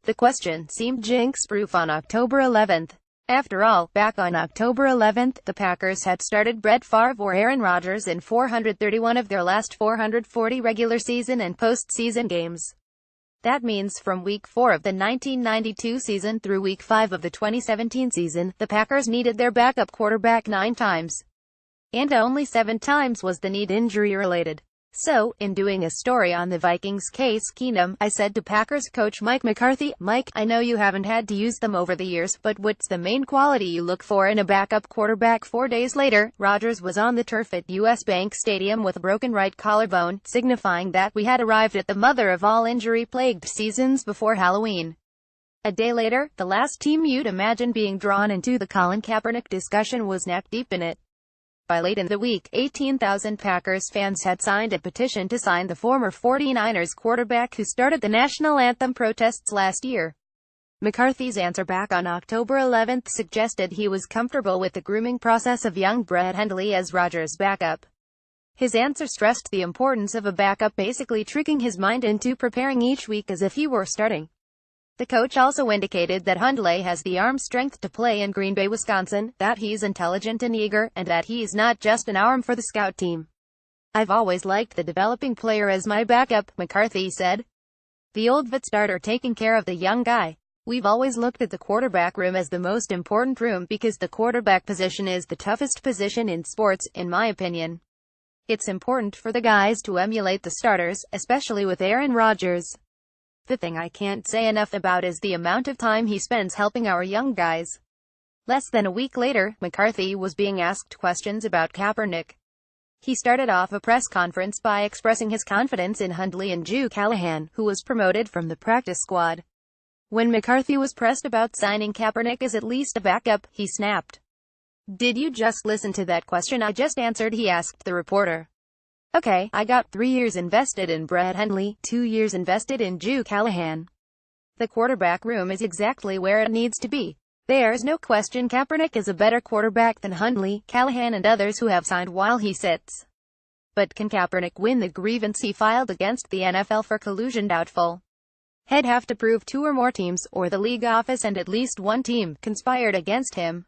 The question seemed jinx-proof on October 11th. After all, back on October 11th, the Packers had started Brett Favre or Aaron Rodgers in 431 of their last 440 regular season and postseason games. That means from Week 4 of the 1992 season through Week 5 of the 2017 season, the Packers needed their backup quarterback 9 times. And only 7 times was the need injury-related. So, in doing a story on the Vikings' Case Keenum, I said to Packers coach Mike McCarthy, "Mike, I know you haven't had to use them over the years, but what's the main quality you look for in a backup quarterback?" 4 days later, Rodgers was on the turf at US Bank Stadium with a broken right collarbone, signifying that we had arrived at the mother of all injury-plagued seasons before Halloween. A day later, the last team you'd imagine being drawn into the Colin Kaepernick discussion was neck-deep in it. By late in the week, 18,000 Packers fans had signed a petition to sign the former 49ers quarterback who started the national anthem protests last year. McCarthy's answer back on October 11th suggested he was comfortable with the grooming process of young Brett Hundley as Rodgers' backup. His answer stressed the importance of a backup, basically tricking his mind into preparing each week as if he were starting. The coach also indicated that Hundley has the arm strength to play in Green Bay, Wisconsin, that he's intelligent and eager, and that he's not just an arm for the scout team. "I've always liked the developing player as my backup," McCarthy said. "The old vet starter taking care of the young guy. We've always looked at the quarterback room as the most important room because the quarterback position is the toughest position in sports, in my opinion. It's important for the guys to emulate the starters, especially with Aaron Rodgers. The thing I can't say enough about is the amount of time he spends helping our young guys." Less than a week later, McCarthy was being asked questions about Kaepernick. He started off a press conference by expressing his confidence in Hundley and Callahan, who was promoted from the practice squad. When McCarthy was pressed about signing Kaepernick as at least a backup, he snapped. "Did you just listen to that question I just answered?" he asked the reporter. "Okay, I got 3 years invested in Brett Hundley, 2 years invested in Callahan. The quarterback room is exactly where it needs to be. There's no question Kaepernick is a better quarterback than Hundley, Callahan and others who have signed while he sits. But can Kaepernick win the grievance he filed against the NFL for collusion? Doubtful. He'd have to prove 2 or more teams, or the league office and at least 1 team, conspired against him.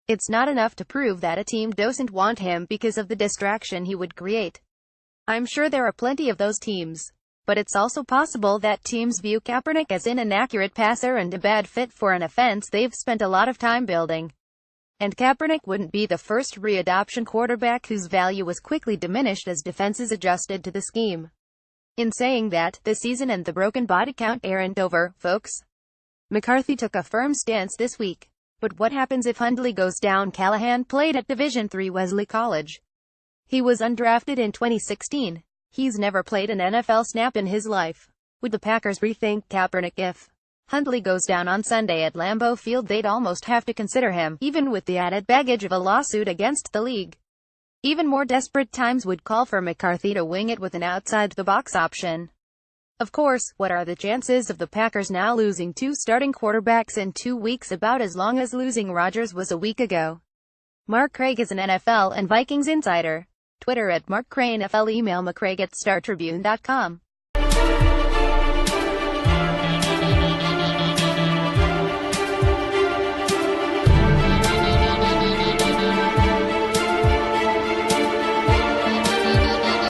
It's not enough to prove that a team doesn't want him because of the distraction he would create. I'm sure there are plenty of those teams. But it's also possible that teams view Kaepernick as an inaccurate passer and a bad fit for an offense they've spent a lot of time building. And Kaepernick wouldn't be the first re-adoption quarterback whose value was quickly diminished as defenses adjusted to the scheme. In saying that, the season and the broken body count aren't over, folks." McCarthy took a firm stance this week. But what happens if Hundley goes down? Callahan played at Division III Wesley College. He was undrafted in 2016. He's never played an NFL snap in his life. Would the Packers rethink Kaepernick if Hundley goes down on Sunday at Lambeau Field? They'd almost have to consider him, even with the added baggage of a lawsuit against the league. Even more desperate times would call for McCarthy to wing it with an outside-the-box option. Of course, what are the chances of the Packers now losing 2 starting quarterbacks in 2 weeks? About as long as losing Rodgers was a week ago. Mark Craig is an NFL and Vikings insider. Twitter @MarkCraneFL. Email mccraig@startribune.com.